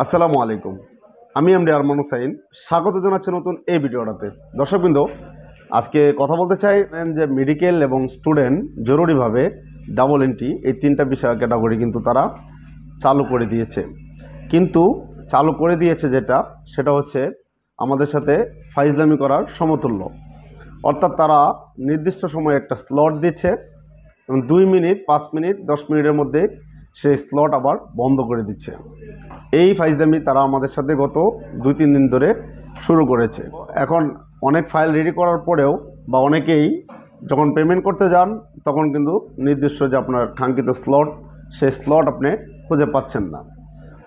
আসসালামু আলাইকুম। আমি এমডি আরমান হুসাইন, স্বাগত জানাচ্ছি নতুন এই ভিডিওটাতে। দর্শকবৃন্দ, আজকে কথা বলতে চাই যে মেডিকেল এবং স্টুডেন্ট জরুরিভাবে ডাবল এন্ট্রি এই তিনটা বিষয় ক্যাটাগরি কিন্তু তারা চালু করে দিয়েছে। কিন্তু চালু করে দিয়েছে সেটা হচ্ছে আমাদের সাথে ফাইজলামি করার সমতুল্য। অর্থাৎ তারা নির্দিষ্ট সময়ে একটা স্লট দিচ্ছে এবং 2 মিনিট, 5 মিনিট, 10 মিনিটের মধ্যে সেই স্লট আবার বন্ধ করে দিচ্ছে। এই ফাইজলামি তারা আমাদের সাথে গত 2-3 দিন ধরে শুরু করেছে। এখন অনেক ফাইল রেডি করার পরেও বা অনেকেই যখন পেমেন্ট করতে যান তখন কিন্তু নির্দিষ্ট যে আপনার কাঙ্ক্ষিত স্লট, সেই স্লট আপনি খুঁজে পাচ্ছেন না।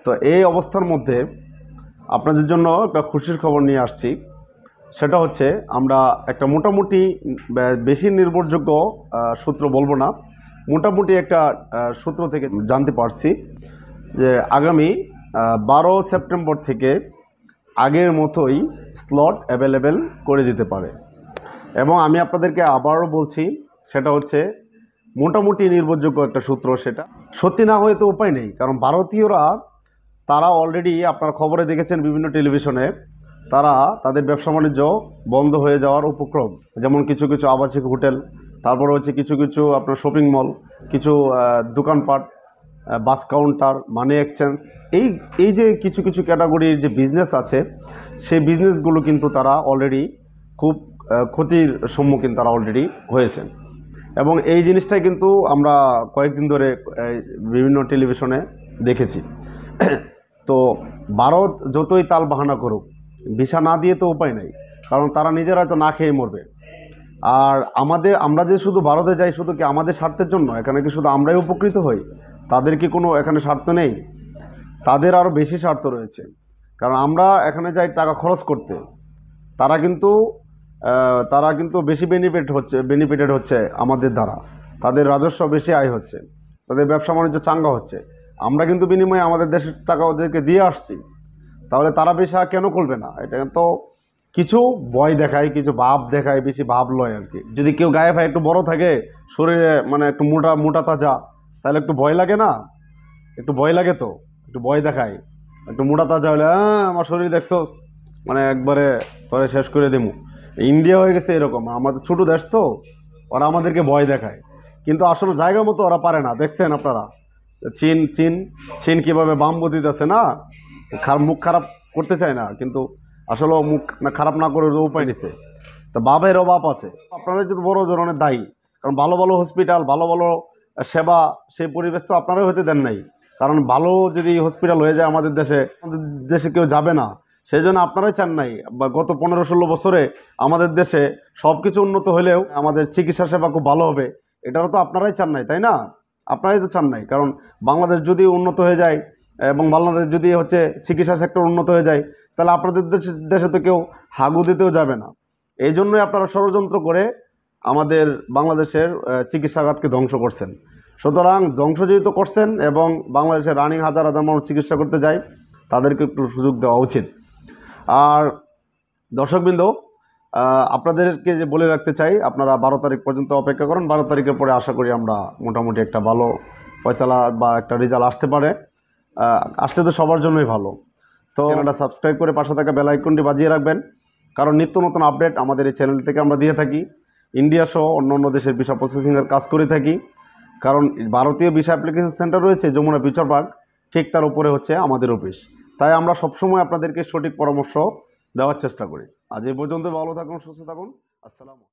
তো এই অবস্থার মধ্যে আপনাদের জন্য একটা খুশির খবর নিয়ে আসছি। সেটা হচ্ছে আমরা একটা মোটামুটি বেশি নির্ভরযোগ্য সূত্র বলবো না, মোটামুটি একটা সূত্র থেকে জানতে পারছি যে আগামী 12 সেপ্টেম্বর থেকে আগের মতোই স্লট অ্যাভেলেবেল করে দিতে পারে। এবং আমি আপনাদেরকে আবারও বলছি, সেটা হচ্ছে মোটামুটি নির্ভরযোগ্য একটা সূত্র। সেটা সত্যি না হয়ে তো উপায় নেই, কারণ ভারতীয়রা তারা অলরেডি আপনার খবরে দেখেছেন বিভিন্ন টেলিভিশনে তারা তাদের ব্যবসা বাণিজ্য বন্ধ হয়ে যাওয়ার উপক্রম। যেমন কিছু কিছু আবাসিক হোটেল, তারপরে হচ্ছে কিছু কিছু আপনার শপিং মল, কিছু দোকানপাট, বাস কাউন্টার, মানি এক্সচেঞ্জ, এই যে কিছু কিছু ক্যাটাগরির যে বিজনেস আছে, সেই বিজনেসগুলো কিন্তু তারা অলরেডি খুব ক্ষতির সম্মুখীন তারা অলরেডি হয়েছেন। এবং এই জিনিসটাই কিন্তু আমরা কয়েকদিন ধরে বিভিন্ন টেলিভিশনে দেখেছি। তো ভারত যতই তাল বাহানা করুক, ভিসা না দিয়ে তো উপায় নেই, কারণ তারা নিজেরা তো না খেয়ে মরবে। আর আমরা যে শুধু ভারতে যাই শুধু কি আমাদের স্বার্থের জন্য? এখানে কি শুধু আমরাই উপকৃত হই? তাদের কি কোনো এখানে স্বার্থ নেই? তাদের আরও বেশি স্বার্থ রয়েছে। কারণ আমরা এখানে যাই টাকা খরচ করতে, তারা কিন্তু বেশি বেনিফিটেড হচ্ছে আমাদের দ্বারা। তাদের রাজস্ব বেশি আয় হচ্ছে, তাদের ব্যবসা বাণিজ্য চাঙ্গা হচ্ছে। আমরা কিন্তু বিনিময়ে আমাদের দেশের টাকা ওদেরকে দিয়ে আসছি। তাহলে তারা ভিসা কেন করবে না? এটা তো কিছু ভয় দেখায়, কিছু ভাব দেখায়, বেশি ভাব লয় আর কি। যদি কেউ গায়ে ফায়ে একটু বড় থাকে, শরীরে মানে একটু মোটা তাজা, তাহলে একটু ভয় লাগে না? একটু ভয় লাগে তো, একটু ভয় দেখায়। একটু মোটা তাজা হলে আমার শরীর দেখছোস, মানে একবারে তোরে শেষ করে দেবো। ইন্ডিয়া হয়ে গেছে এরকম, আমাদের ছোটো দেশ তো, ওরা আমাদেরকে ভয় দেখায়। কিন্তু আসলে জায়গা মতো ওরা পারে না। দেখছেন আপনারা চীন চীন চীন কীভাবে বাম্বু দিতেছে না, মুখ খারাপ করতে চায় না, কিন্তু আসলে মুখ খারাপ না করে উপায় নিছে। তো বাপেরও বাপ আছে, আপনারা যদি বড় ধরনের দায়ী। কারণ ভালো ভালো হসপিটাল, ভালো ভালো সেবা, সেই পরিবেশ তো আপনারাই হতে দেন নাই। কারণ ভালো যদি হসপিটাল হয়ে যায় আমাদের দেশে কেউ যাবে না, সেই জন্য আপনারাই চান নাই। বা গত 15-16 বছরে আমাদের দেশে সব কিছু উন্নত হলেও আমাদের চিকিৎসা সেবা খুব ভালো হবে, এটারও তো আপনারাই চান নাই, তাই না? আপনারাই তো চান নাই। কারণ বাংলাদেশ যদি উন্নত হয়ে যায় এবং বাংলাদেশ যদি হচ্ছে চিকিৎসা সেক্টর উন্নত হয়ে যায়, তাহলে আপনাদের দেশে তো কেউ হাগু দিতেও যাবে না। এই জন্যই আপনারা ষড়যন্ত্র করে আমাদের বাংলাদেশের চিকিৎসাখাতকে ধ্বংস করছেন। সুতরাং ধ্বংস যেহেতু করছেন এবং বাংলাদেশের রানিং হাজার হাজার মানুষ চিকিৎসা করতে যায়, তাদেরকে একটু সুযোগ দেওয়া উচিত। আর দর্শকবৃন্দ, আপনাদেরকে যে বলে রাখতে চাই, আপনারা 12 তারিখ পর্যন্ত অপেক্ষা করুন। 12 তারিখের পরে আশা করি আমরা মোটামুটি একটা ভালো ফয়সালা বা একটা রেজাল্ট আসতে পারে। আসলে তো সবার জন্যই ভালো। তো চ্যানেলটা সাবস্ক্রাইব করে পাশে থাকা বেল আইকনটি বাজিয়ে রাখবেন, কারণ নিত্য নতুন আপডেট আমাদের এই চ্যানেল থেকে আমরা দিয়ে থাকি। ইন্ডিয়া সহ অন্য দেশের ভিসা প্রসেসিংয়ের কাজ করে থাকি। কারণ ভারতীয় ভিসা অ্যাপ্লিকেশন সেন্টার রয়েছে যমুনা ফিউচার পার্ক, ঠিক তার উপরে হচ্ছে আমাদের অফিস। তাই আমরা সবসময় আপনাদেরকে সঠিক পরামর্শ দেওয়ার চেষ্টা করি। আজ এই পর্যন্ত ভালো থাকুন, সুস্থ থাকুন। আসসালামু